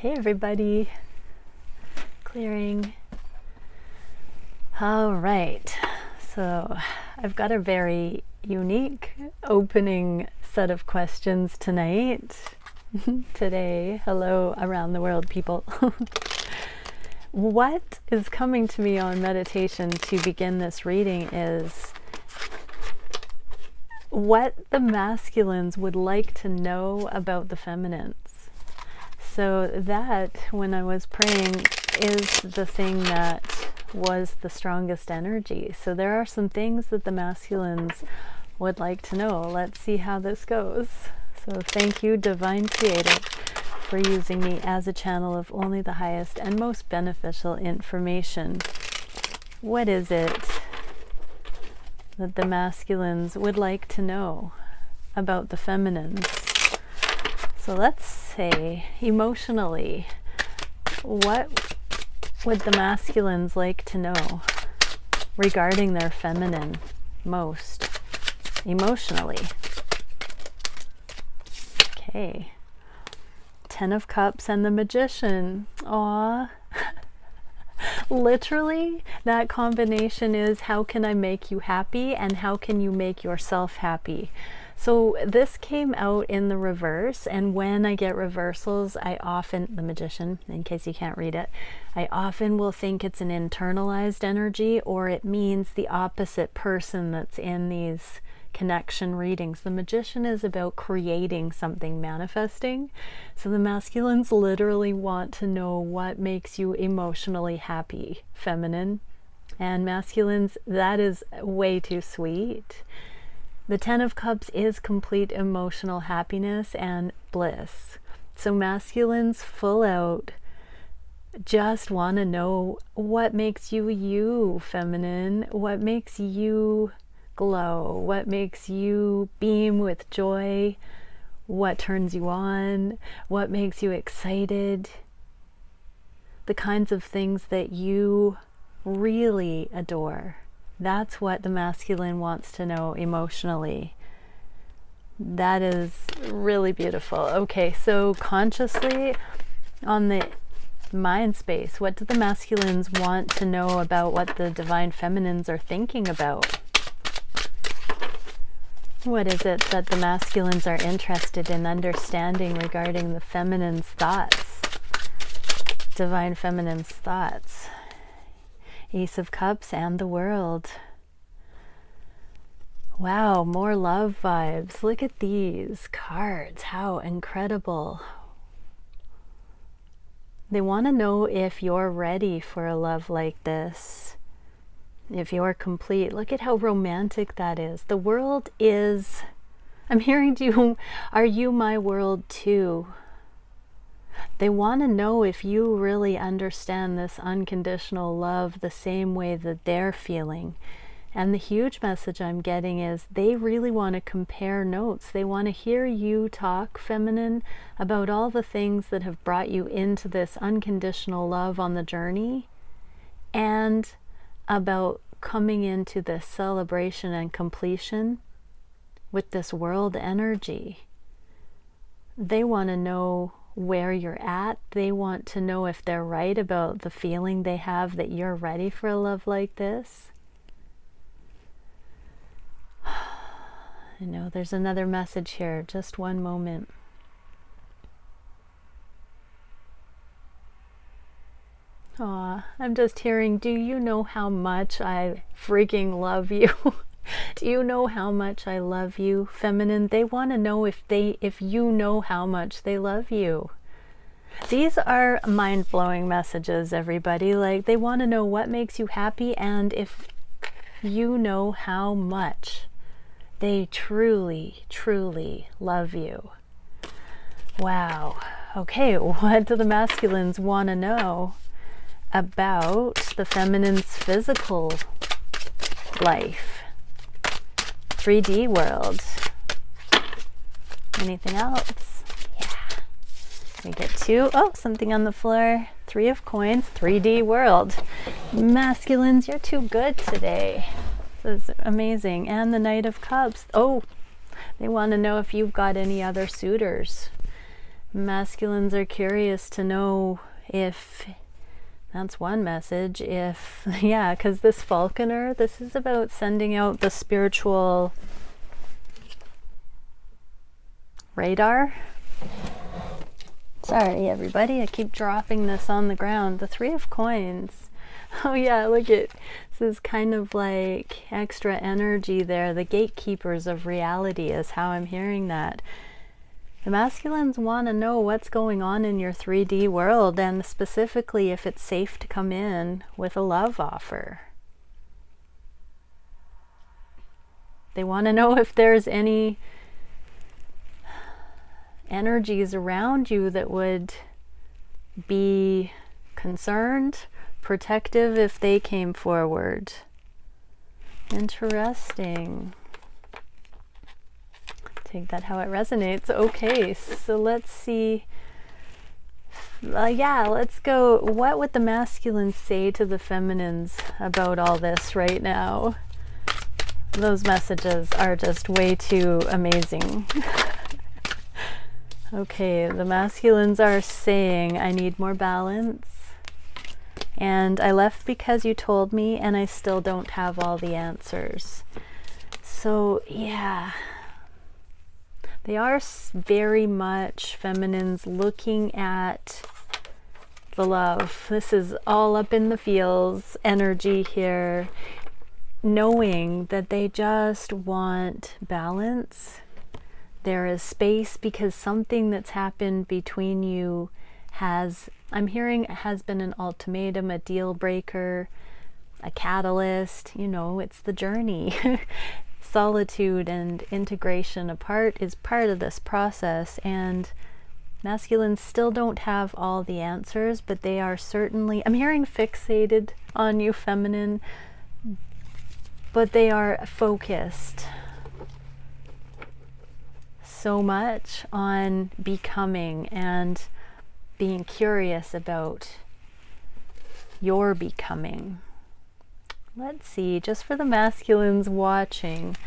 Hey everybody, clearing. All right, so I've got a very unique opening set of questions tonight. Today, hello around the world people. What is coming to me on meditation to begin this reading is what the masculines would like to know about the feminines. So that, when I was praying, is the thing that was the strongest energy. So there are some things that the masculines would like to know. Let's see how this goes. So thank you, Divine Creator, for using me as a channel of only the highest and most beneficial information. What is it that the masculines would like to know about the feminines? So let's say, emotionally, what would the masculines like to know regarding their feminine most emotionally? Okay. 10 of Cups and the Magician. Aww. Literally, that combination is how can I make you happy and how can you make yourself happy? So this came out in the reverse, and when I get reversals, I often, the Magician, in case you can't read it, I often will think it's an internalized energy, or it means the opposite person that's in these connection readings. The Magician is about creating something, manifesting. So the masculines literally want to know what makes you emotionally happy, feminine. And masculines, that is way too sweet. The 10 of Cups is complete emotional happiness and bliss. So masculines full out just want to know what makes you you, feminine, what makes you glow, what makes you beam with joy, what turns you on, what makes you excited, the kinds of things that you really adore. That's what the masculine wants to know emotionally. That is really beautiful. Okay, so consciously on the mind space, what do the masculines want to know about what the divine feminines are thinking about? What is it that the masculines are interested in understanding regarding the feminine's thoughts? Divine feminine's thoughts. Ace of Cups and the World. Wow, more love vibes. Look at these cards. How incredible. They want to know if you're ready for a love like this. If you're complete. Look at how romantic that is. The world is, I'm hearing you, are you my world too? They want to know if you really understand this unconditional love the same way that they're feeling. And the huge message I'm getting is they really want to compare notes. They want to hear you talk, feminine, about all the things that have brought you into this unconditional love on the journey, and about coming into this celebration and completion with this world energy. They want to know where you're at. They want to know if they're right about the feeling they have that you're ready for a love like this. I know there's another message here. Just one moment. Aw, I'm just hearing, do you know how much I freaking love you? Do you know how much I love you, feminine? They want to know if you know how much they love you. These are mind-blowing messages, everybody. Like, they want to know what makes you happy and if you know how much they truly, truly love you. Wow. Okay, what do the masculines want to know about the feminine's physical life? 3D world. Anything else? Yeah. We get 2. Oh, something on the floor. 3 of Coins, 3D world. Masculines, you're too good today. This is amazing. And the Knight of Cups. Oh, they want to know if you've got any other suitors. Masculines are curious to know if, that's one message, if, yeah, because this falconer, this is about sending out the spiritual radar. Sorry everybody, I keep dropping this on the ground. The 3 of Coins. Oh yeah, look at, this is kind of like extra energy there. The gatekeepers of reality is how I'm hearing that. The masculines want to know what's going on in your 3D world, and specifically if it's safe to come in with a love offer. They want to know if there's any energies around you that would be concerned, protective if they came forward. Interesting. Take that how it resonates. Okay, so let's see. Yeah, let's go. What would the masculines say to the feminines about all this right now? Those messages are just way too amazing. Okay, the masculines are saying, I need more balance. And I left because you told me, and I still don't have all the answers. So, yeah. They are very much, feminines, looking at the love. This is all up in the feels energy here. Knowing that they just want balance. There is space because something that's happened between you has, I'm hearing, has been an ultimatum, a deal breaker, a catalyst. You know, it's the journey. Solitude and integration apart is part of this process, and masculines still don't have all the answers, but they are certainly, I'm hearing fixated on you, feminine, but they are focused so much on becoming and being curious about your becoming. Let's see, just for the masculines watching,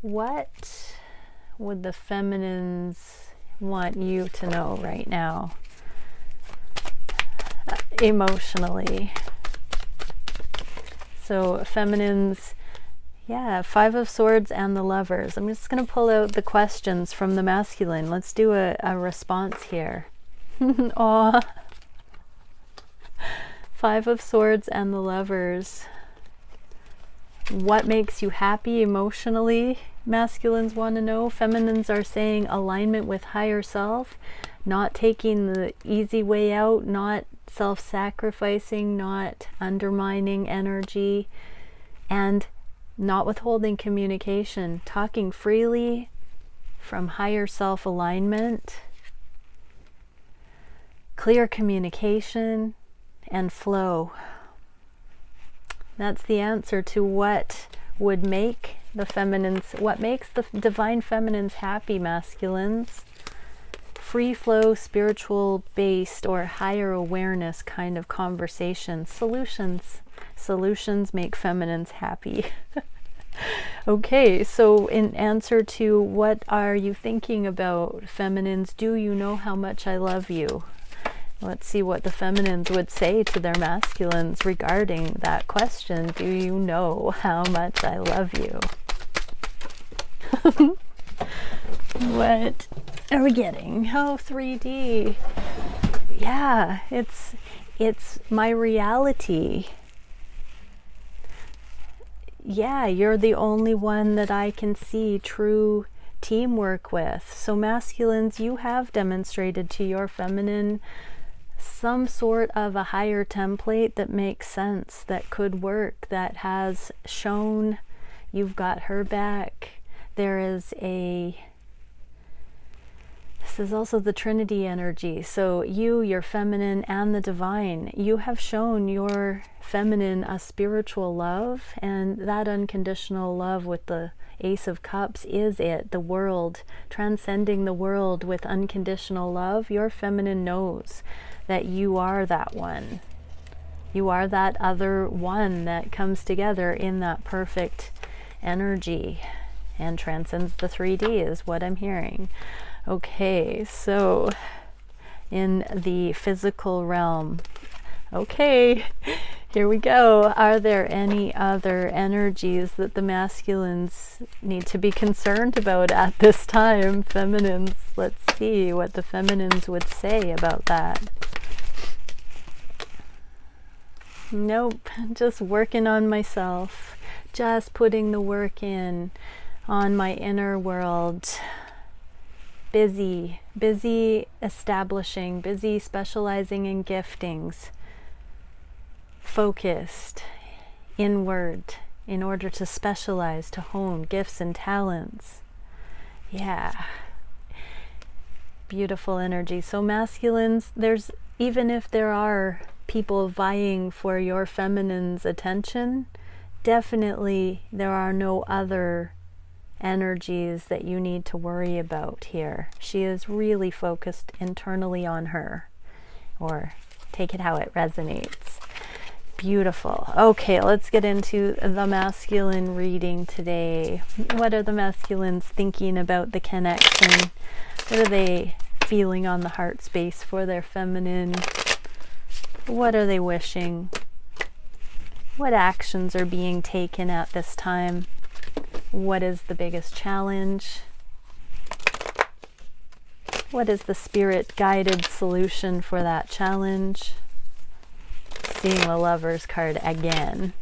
what would the feminines want you to know right now? Emotionally. So feminines, yeah, 5 of Swords and the Lovers. I'm just going to pull out the questions from the masculine. Let's do a response here. Aw. 5 of Swords and the Lovers. What makes you happy emotionally? Masculines want to know. Feminines are saying alignment with higher self, not taking the easy way out, not self-sacrificing, not undermining energy, and not withholding communication, talking freely from higher self alignment, clear communication, and flow. That's the answer to what would make the feminines, what makes the divine feminines happy, masculines. Free flow, spiritual based or higher awareness kind of conversation. Solutions make feminines happy. Okay, so in answer to what are you thinking about, feminines, do you know how much I love you? Let's see what the feminines would say to their masculines regarding that question. Do you know how much I love you? What are we getting? Oh, 3D. Yeah, it's my reality. Yeah, you're the only one that I can see true teamwork with. So masculines, you have demonstrated to your feminine some sort of a higher template that makes sense, that could work, that has shown you've got her back. There is this is also the Trinity energy. So you, your feminine, and the divine, you have shown your feminine a spiritual love, and that unconditional love with the Ace of Cups is it, the world, transcending the world with unconditional love. Your feminine knows that you are that one. You are that other one that comes together in that perfect energy and transcends the 3D is what I'm hearing. Okay, so in the physical realm. Okay, here we go. Are there any other energies that the masculines need to be concerned about at this time? Feminines, let's see what the feminines would say about that. Nope, just working on myself, just putting the work in on my inner world. Busy establishing, busy specializing in giftings. Focused inward in order to specialize, to hone gifts and talents. Yeah. Beautiful energy. So masculines, even if there are people vying for your feminine's attention, definitely there are no other energies that you need to worry about here. She is really focused internally on her, or take it how it resonates. Beautiful. Okay, let's get into the masculine reading today. What are the masculines thinking about the connection? What are they feeling on the heart space for their feminine? What are they wishing? What actions are being taken at this time? What is the biggest challenge? What is the spirit-guided solution for that challenge? Seeing the Lovers card again.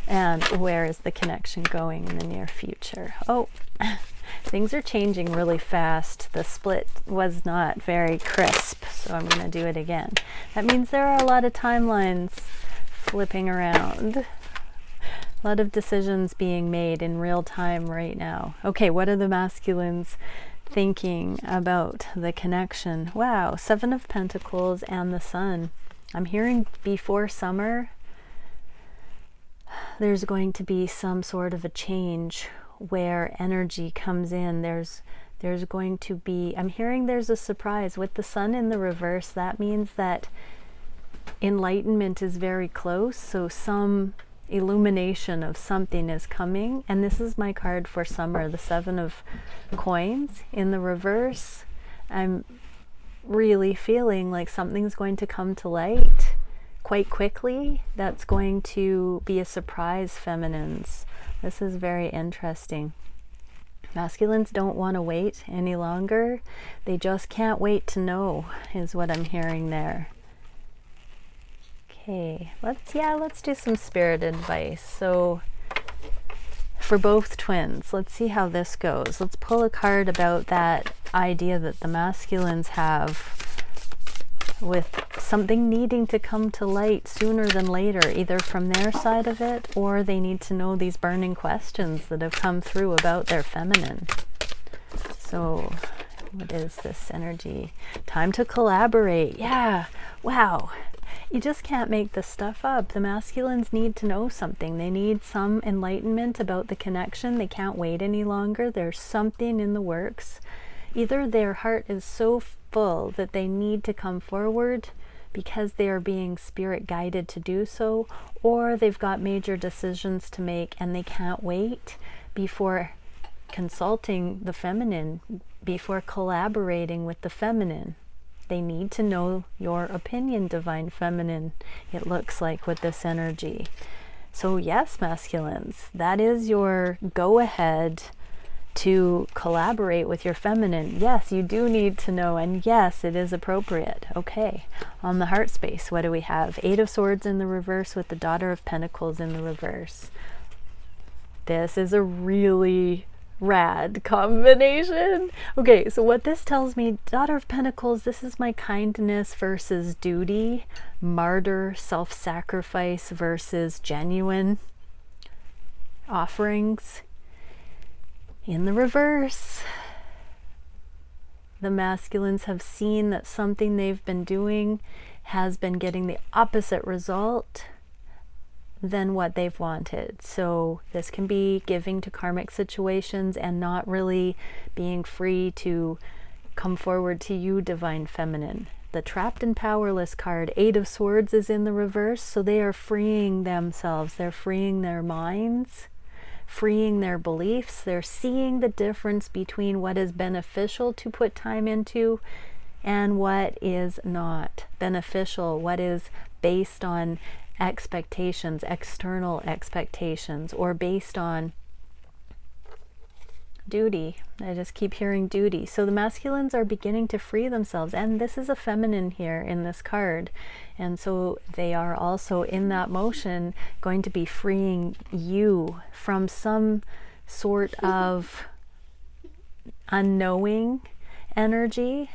And where is the connection going in the near future? Oh, things are changing really fast. The split was not very crisp, so I'm going to do it again. That means there are a lot of timelines flipping around. A lot of decisions being made in real time right now. Okay, what are the masculines thinking about the connection? Wow, 7 of Pentacles and the Sun. I'm hearing before summer, there's going to be some sort of a change where energy comes in. There's going to be, I'm hearing there's a surprise. With the Sun in the reverse, that means that enlightenment is very close. So some illumination of something is coming. And this is my card for summer, the 7 of Coins in the reverse. I'm really feeling like something's going to come to light quite quickly. That's going to be a surprise, feminines. This is very interesting. Masculines don't want to wait any longer. They just can't wait to know, is what I'm hearing there. Okay, let's do some spirit advice. So for both twins, let's see how this goes. Let's pull a card about that idea that the masculines have with something needing to come to light sooner than later, either from their side of it, or they need to know these burning questions that have come through about their feminine. So what is this energy? Time to collaborate. Yeah, wow. You just can't make this stuff up. The masculines need to know something. They need some enlightenment about the connection. They can't wait any longer. There's something in the works. Either their heart is so full that they need to come forward because they are being spirit guided to do so, or they've got major decisions to make and they can't wait before consulting the feminine, before collaborating with the feminine. They need to know your opinion, divine feminine, it looks like, with this energy. So yes, masculines, that is your go ahead to collaborate with your feminine. Yes, you do need to know, and yes, it is appropriate. Okay, on the heart space, what do we have? 8 of Swords in the reverse with the Daughter of Pentacles in the reverse. This is a really rad combination. Okay, so what this tells me, Daughter of Pentacles, this is my kindness versus duty, martyr, self-sacrifice versus genuine offerings. In the reverse, the masculines have seen that something they've been doing has been getting the opposite result than what they've wanted. So this can be giving to karmic situations and not really being free to come forward to you, divine feminine. The Trapped and Powerless card, 8 of Swords, is in the reverse, so they are freeing themselves. They're freeing their minds freeing their beliefs. They're seeing the difference between what is beneficial to put time into and what is not beneficial, what is based on expectations, external expectations, or based on duty. I just keep hearing duty. So the masculines are beginning to free themselves, and this is a feminine here in this card, and so they are also in that motion going to be freeing you from some sort of unknowing energy.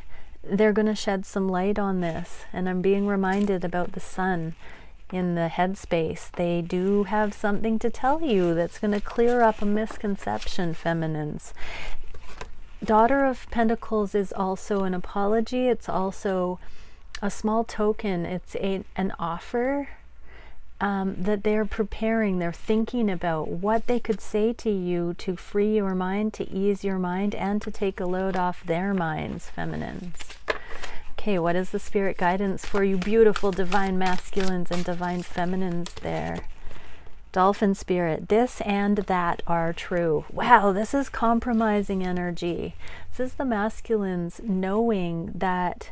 They're going to shed some light on this, and I'm being reminded about the sun in the headspace. They do have something to tell you that's going to clear up a misconception, feminines. Daughter of Pentacles is also an apology. It's also a small token. It's an offer that they're preparing. They're thinking about what they could say to you to free your mind, to ease your mind, and to take a load off their minds, feminines. Okay, what is the spirit guidance for you beautiful divine masculines and divine feminines there? Dolphin spirit, this and that are true. Wow, this is compromising energy. This is the masculines knowing that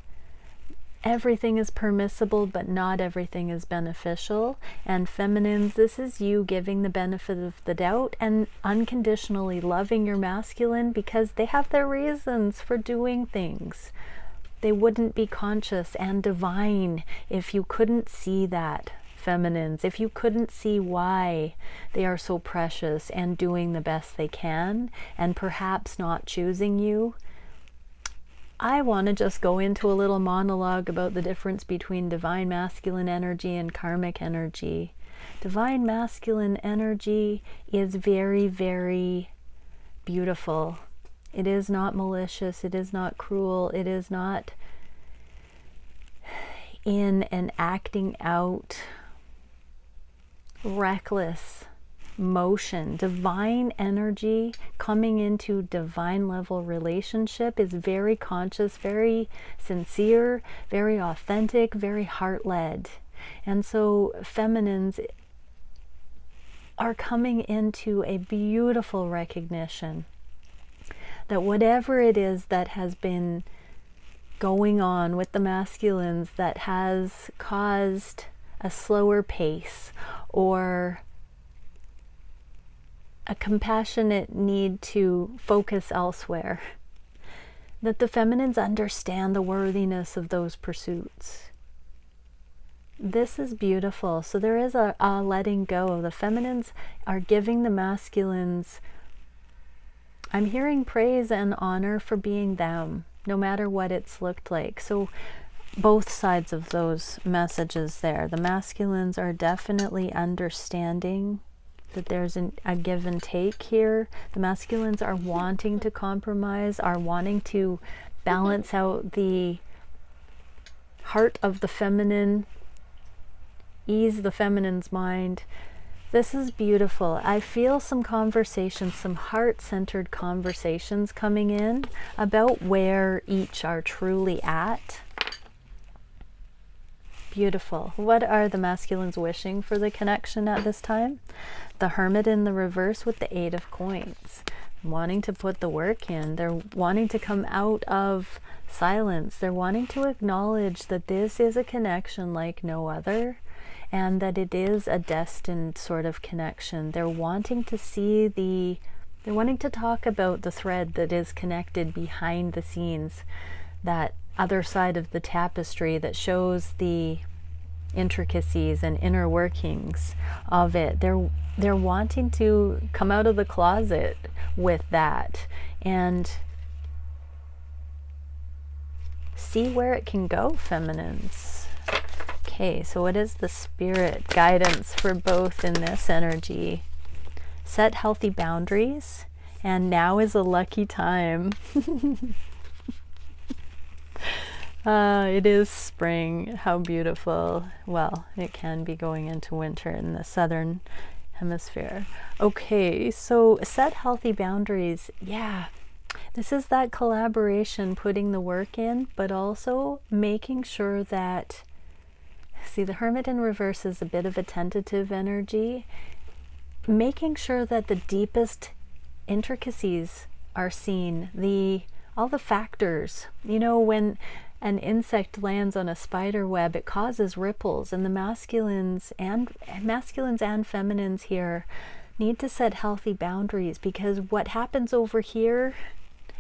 everything is permissible, but not everything is beneficial. And feminines, this is you giving the benefit of the doubt and unconditionally loving your masculine because they have their reasons for doing things. They wouldn't be conscious and divine if you couldn't see that, feminines, if you couldn't see why they are so precious and doing the best they can and perhaps not choosing you. I want to just go into a little monologue about the difference between divine masculine energy and karmic energy. Divine masculine energy is very, very beautiful. It is not malicious, it is not cruel, it is not in an acting out reckless motion. Divine energy coming into divine level relationship is very conscious, very sincere, very authentic, very heart-led. And so feminines are coming into a beautiful recognition that whatever it is that has been going on with the masculines that has caused a slower pace or a compassionate need to focus elsewhere, that the feminines understand the worthiness of those pursuits. This is beautiful. So there is a letting go. The feminines are giving the masculines, I'm hearing praise and honor for being them, no matter what it's looked like. So both sides of those messages there. The masculines are definitely understanding that there's a give and take here. The masculines are wanting to compromise, are wanting to balance out the heart of the feminine, ease the feminine's mind. This is beautiful. I feel some conversations, some heart-centered conversations coming in about where each are truly at. Beautiful. What are the masculines wishing for the connection at this time? The Hermit in the reverse with the 8 of coins. Wanting to put the work in. They're wanting to come out of silence. They're wanting to acknowledge that this is a connection like no other, and that it is a destined sort of connection. They're wanting to see they're wanting to talk about the thread that is connected behind the scenes, that other side of the tapestry that shows the intricacies and inner workings of it. They're wanting to come out of the closet with that and see where it can go, feminines. Okay, so what is the spirit guidance for both in this energy? Set healthy boundaries, and now is a lucky time. It is spring. How beautiful. Well, it can be going into winter in the southern hemisphere. Okay, so set healthy boundaries. Yeah, this is that collaboration, putting the work in, but also making sure that, see, the Hermit in reverse is a bit of a tentative energy. making sure that the deepest intricacies are seen, all the factors. You know, when an insect lands on a spider web, it causes ripples, and the masculines and feminines here need to set healthy boundaries, because what happens over here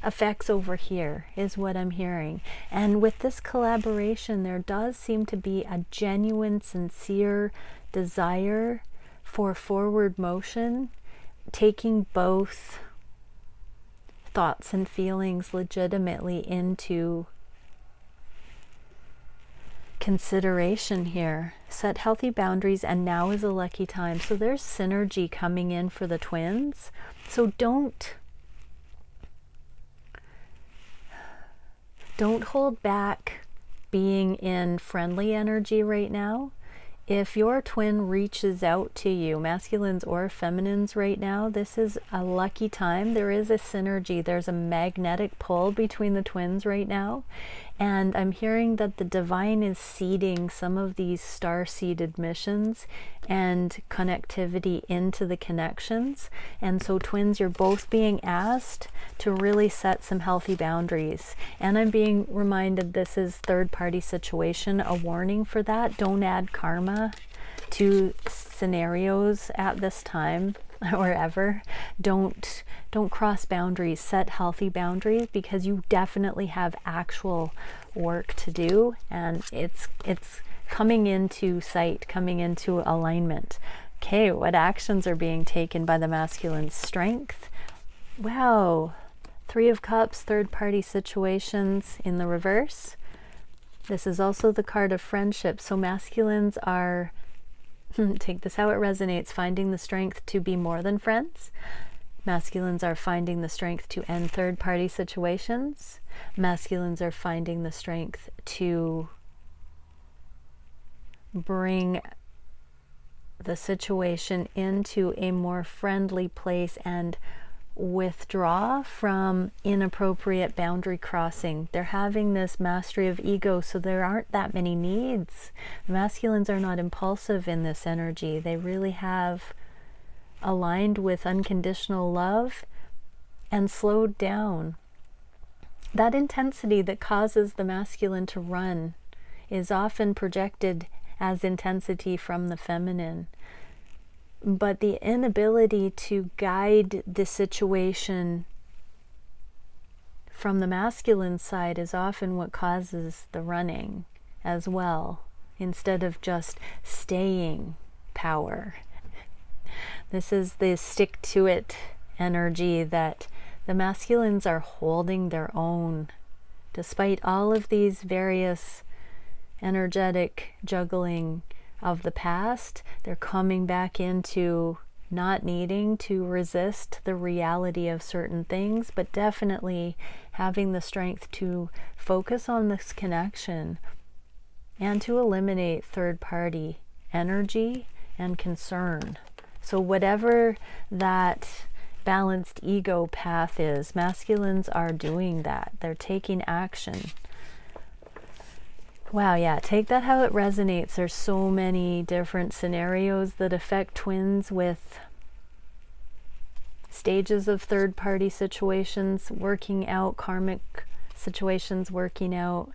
affects over here, is what I'm hearing. And with this collaboration, there does seem to be a genuine, sincere desire for forward motion, taking both thoughts and feelings legitimately into consideration here. Set healthy boundaries, and now is a lucky time. So there's synergy coming in for the twins. So don't hold back being in friendly energy right now. If your twin reaches out to you, masculines or feminines right now, this is a lucky time. There is a synergy. There's a magnetic pull between the twins right now. And I'm hearing that the divine is seeding some of these star-seeded missions and connectivity into the connections. And so twins, you're both being asked to really set some healthy boundaries. And I'm being reminded this is third-party situation, a warning for that. Don't add karma to scenarios at this time or ever. Don't cross boundaries. Set healthy boundaries, because you definitely have actual work to do, and it's coming into sight, coming into alignment. Okay, what actions are being taken by the masculine? Strength. Wow. 3 of Cups, third-party situations in the reverse. This is also the card of friendship. So masculines are, take this how it resonates, finding the strength to be more than friends. Masculines are finding the strength to end third-party situations. Masculines are finding the strength to bring the situation into a more friendly place and withdraw from inappropriate boundary crossing. They're having this mastery of ego, so there aren't that many needs. The masculines are not impulsive in this energy. They really have aligned with unconditional love and slowed down. That intensity that causes the masculine to run is often projected as intensity from the feminine. But the inability to guide the situation from the masculine side is often what causes the running as well, instead of just staying power. This is the stick to it energy that the masculines are holding their own despite all of these various energetic juggling of the past. They're coming back into not needing to resist the reality of certain things, but definitely having the strength to focus on this connection and to eliminate third-party energy and concern. So whatever that balanced ego path is, masculines are doing that. They're taking action. Wow, yeah, take that how it resonates. There's so many different scenarios that affect twins, with stages of third-party situations working out, karmic situations working out,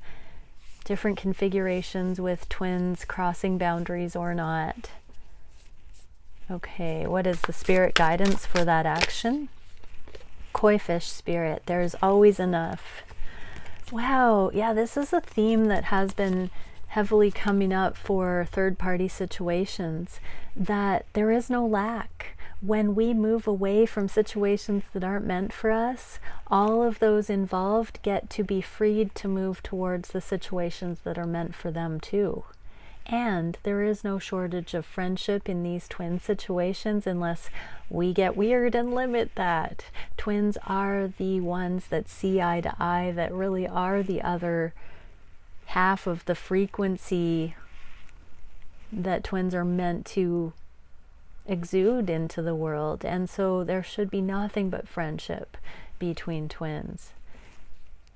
different configurations with twins crossing boundaries or not. Okay, what is the spirit guidance for that action? Koi fish spirit, there's always enough. Wow, yeah, this is a theme that has been heavily coming up for third-party situations, that there is no lack. When we move away from situations that aren't meant for us, all of those involved get to be freed to move towards the situations that are meant for them too. And there is no shortage of friendship in these twin situations unless we get weird and limit that. Twins are the ones that see eye to eye, that really are the other half of the frequency that twins are meant to exude into the world. And so there should be nothing but friendship between twins.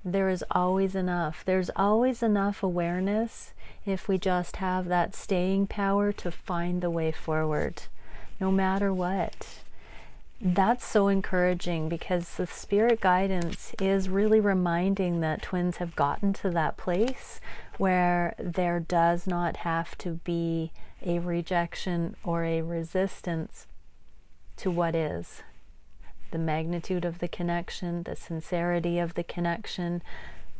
There is always enough. There's always enough awareness if we just have that staying power to find the way forward. no matter what. That's so encouraging, because the spirit guidance is really reminding that twins have gotten to that place where there does not have to be a rejection or a resistance to what is. The magnitude of the connection, the sincerity of the connection,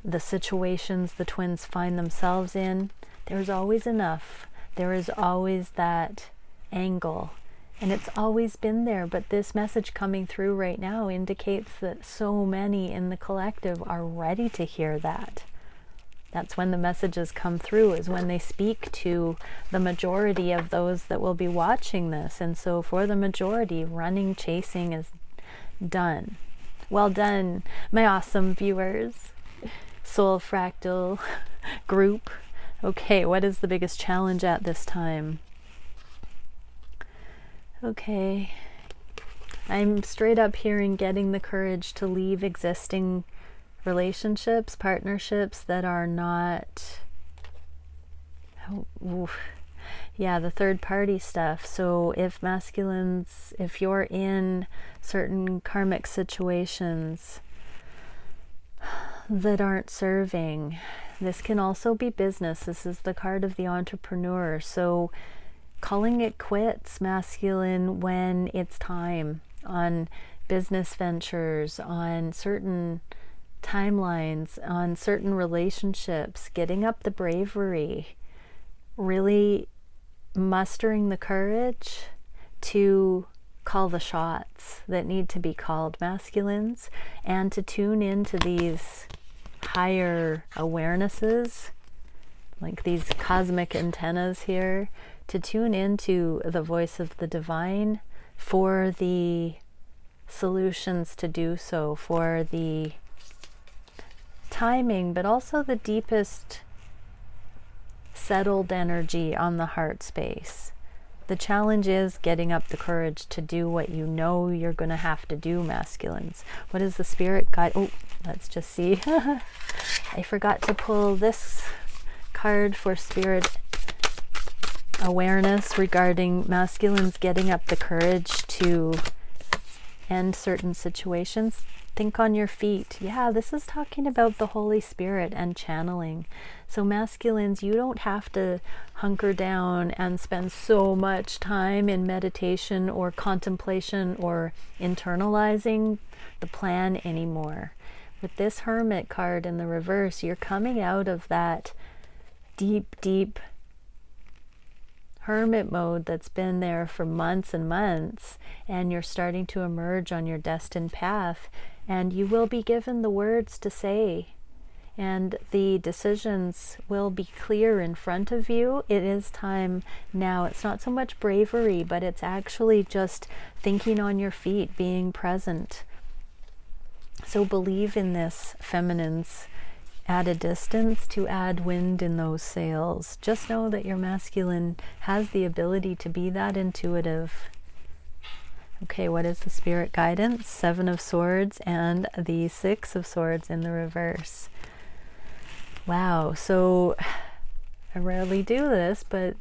the situations the twins find themselves in, there's always enough. There is always that angle. And it's always been there, but this message coming through right now indicates that so many in the collective are ready to hear that. That's when the messages come through, is when they speak to the majority of those that will be watching this. And so for the majority, running, chasing is done. Well done, my awesome viewers. Soul Fractal group. Okay, what is the biggest challenge at this time? Okay, I'm straight up hearing getting the courage to leave existing relationships, partnerships that are not, the third party stuff. So if masculines, if you're in certain karmic situations that aren't serving, this can also be business. This is the card of the entrepreneur. So calling it quits, masculine, when it's time on business ventures, on certain timelines, on certain relationships, getting up the bravery, really mustering the courage to call the shots that need to be called, masculines, and to tune into these higher awarenesses, like these cosmic antennas here, to tune into the voice of the divine for the solutions to do so, for the timing, but also the deepest settled energy on the heart space. The challenge is getting up the courage to do what you know you're going to have to do, masculines. What is the spirit guide? Oh, let's just see. I forgot to pull this card for spirit awareness regarding masculines getting up the courage to end certain situations. Think on your feet. Yeah, this is talking about the Holy Spirit and channeling. So masculines, you don't have to hunker down and spend so much time in meditation or contemplation or internalizing the plan anymore. With this Hermit card in the reverse, you're coming out of that deep hermit mode that's been there for months and months, and you're starting to emerge on your destined path, and you will be given the words to say, and the decisions will be clear in front of you. It is time now. It's not so much bravery, but it's actually just thinking on your feet, being present. So believe in this, feminines. At a distance, to add wind in those sails. Just know that your masculine has the ability to be that intuitive. Okay, what is the spirit guidance? 7 of Swords and the 6 of Swords in the reverse. Wow, so I rarely do this, but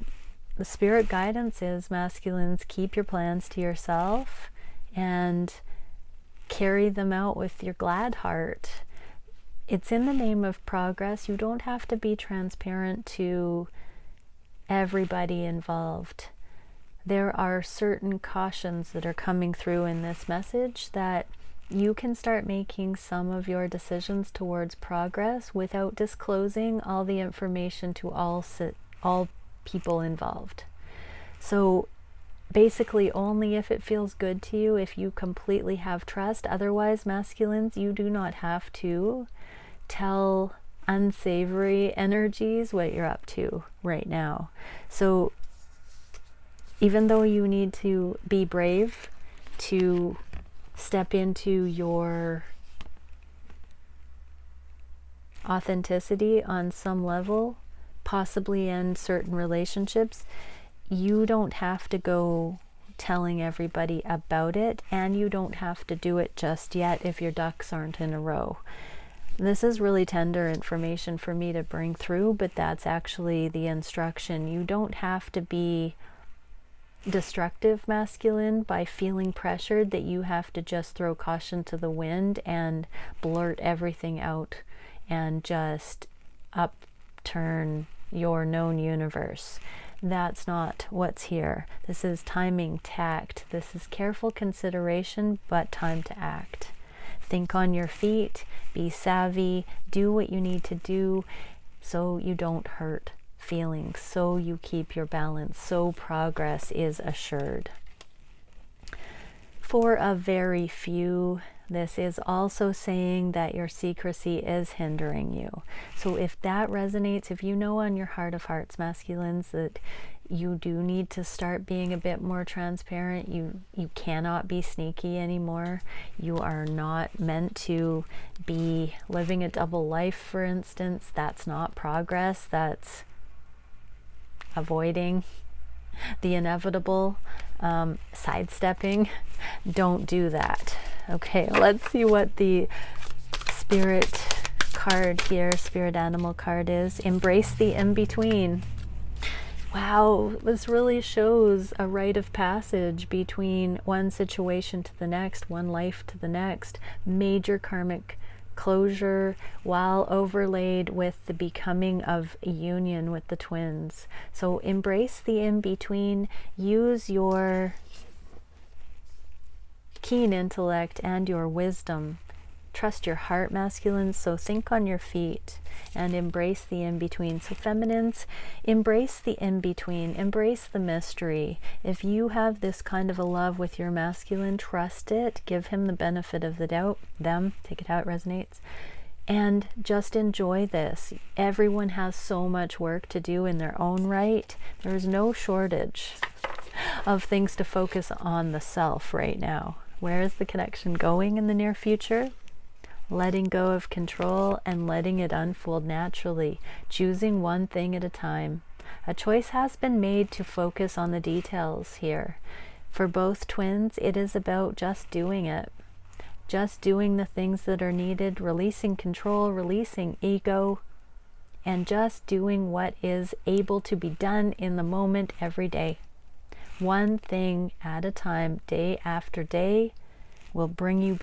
the spirit guidance is, masculines, keep your plans to yourself and carry them out with your glad heart. It's in the name of progress. You don't have to be transparent to everybody involved. There are certain cautions that are coming through in this message that you can start making some of your decisions towards progress without disclosing all the information to all people involved. So basically only if it feels good to you, if you completely have trust. Otherwise, masculines, you do not have to tell unsavory energies what you're up to right now. So even though you need to be brave to step into your authenticity on some level, possibly end certain relationships, you don't have to go telling everybody about it, and you don't have to do it just yet if your ducks aren't in a row. This is really tender information for me to bring through, but that's actually the instruction. You don't have to be destructive masculine by feeling pressured that you have to just throw caution to the wind and blurt everything out and just upturn your known universe. That's not what's here. This is timing, tact. This is careful consideration, but time to act. Think on your feet, be savvy, do what you need to do so you don't hurt feelings, so you keep your balance, so progress is assured. For a very few, this is also saying that your secrecy is hindering you. So if that resonates, if you know on your heart of hearts, masculines, that you do need to start being a bit more transparent, you cannot be sneaky anymore. You are not meant to be living a double life, for instance. That's not progress. That's avoiding the inevitable, sidestepping. Don't do that. Okay, let's see what the spirit card here, spirit animal card is. Embrace the in-between. Wow, this really shows a rite of passage between one situation to the next, one life to the next. Major karmic closure while overlaid with the becoming of a union with the twins. So embrace the in-between. Use your keen intellect and your wisdom. Trust your heart, masculines. So think on your feet and embrace the in-between. So feminines, embrace the in-between, embrace the mystery. If you have this kind of a love with your masculine, trust it, give him the benefit of the doubt, take it how it resonates, and just enjoy this. Everyone has so much work to do in their own right. There's no shortage of things to focus on the self right now. Where is the connection going in the near future? Letting go of control and letting it unfold naturally, choosing one thing at a time. A choice has been made to focus on the details here. For both twins, it is about just doing it. Just doing the things that are needed, releasing control, releasing ego, and just doing what is able to be done in the moment every day. One thing at a time, day after day, will bring you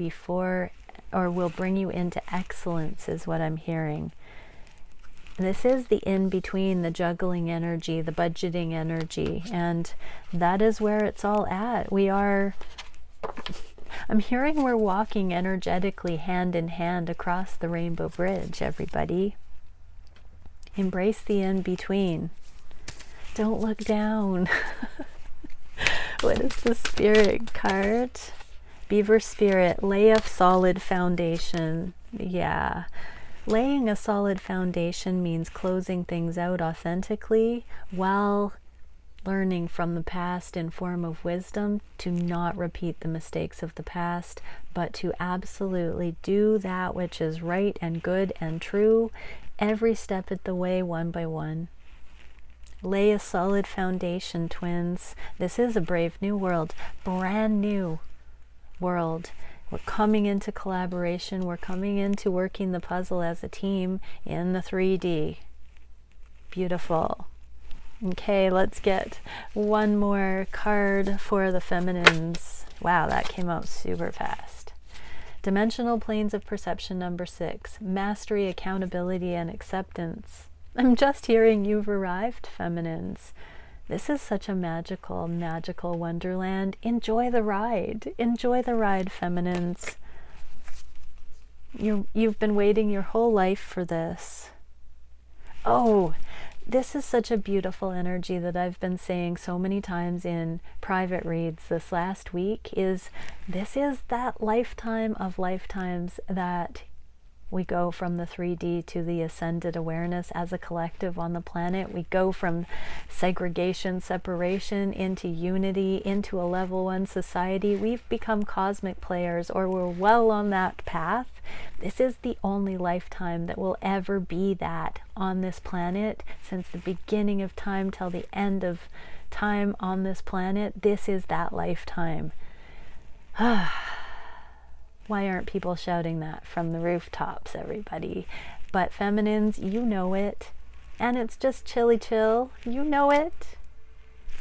will bring you into excellence, is what I'm hearing. This is the in-between, the juggling energy, the budgeting energy, and that is where it's all at. I'm hearing we're walking energetically hand in hand across the rainbow bridge, everybody. Embrace the in-between. Don't look down. What is the spirit card? Beaver spirit, lay a solid foundation. Yeah. Laying a solid foundation means closing things out authentically while learning from the past in form of wisdom to not repeat the mistakes of the past, but to absolutely do that which is right and good and true every step of the way, one by one. Lay a solid foundation, twins. This is a brave new world, brand new world. We're coming into collaboration. We're coming into working the puzzle as a team in the 3D. Beautiful. Okay, let's get one more card for the feminines. Wow, that came out super fast. Dimensional planes of perception number 6. Mastery, accountability, and acceptance. I'm just hearing you've arrived, feminines. This is such a magical, magical wonderland. Enjoy the ride. Enjoy the ride, feminines. You've been waiting your whole life for this. Oh, this is such a beautiful energy that I've been saying so many times in private reads this last week. This is that lifetime of lifetimes that we go from the 3D to the ascended awareness as a collective on the planet. We go from segregation, separation, into unity, into a level 1 society. We've become cosmic players, or we're well on that path. This is the only lifetime that will ever be that on this planet. Since the beginning of time till the end of time on this planet, this is that lifetime. Why aren't people shouting that from the rooftops, everybody? But feminines, you know it. And it's just chilly chill. You know it.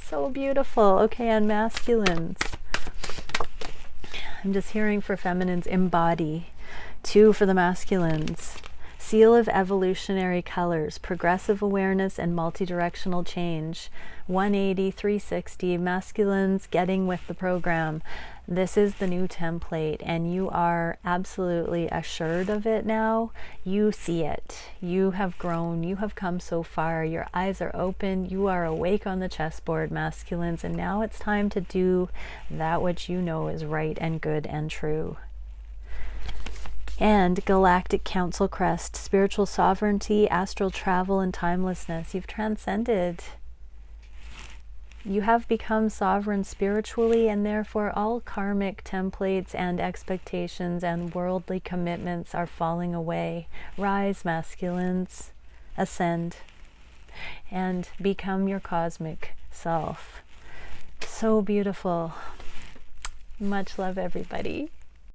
So beautiful. Okay, and masculines. I'm just hearing for feminines, embody. 2 for the masculines. Seal of evolutionary colors, progressive awareness and multi-directional change. 180, 360, masculines getting with the program. This is the new template and you are absolutely assured of it now. You see it. You have grown. You have come so far. Your eyes are open. You are awake on the chessboard, masculines, and now it's time to do that which you know is right and good and true. And Galactic Council Crest, spiritual sovereignty, astral travel, and timelessness. You've transcended. You have become sovereign spiritually, and therefore all karmic templates and expectations and worldly commitments are falling away. Rise, masculines. Ascend. And become your cosmic self. So beautiful. Much love, everybody.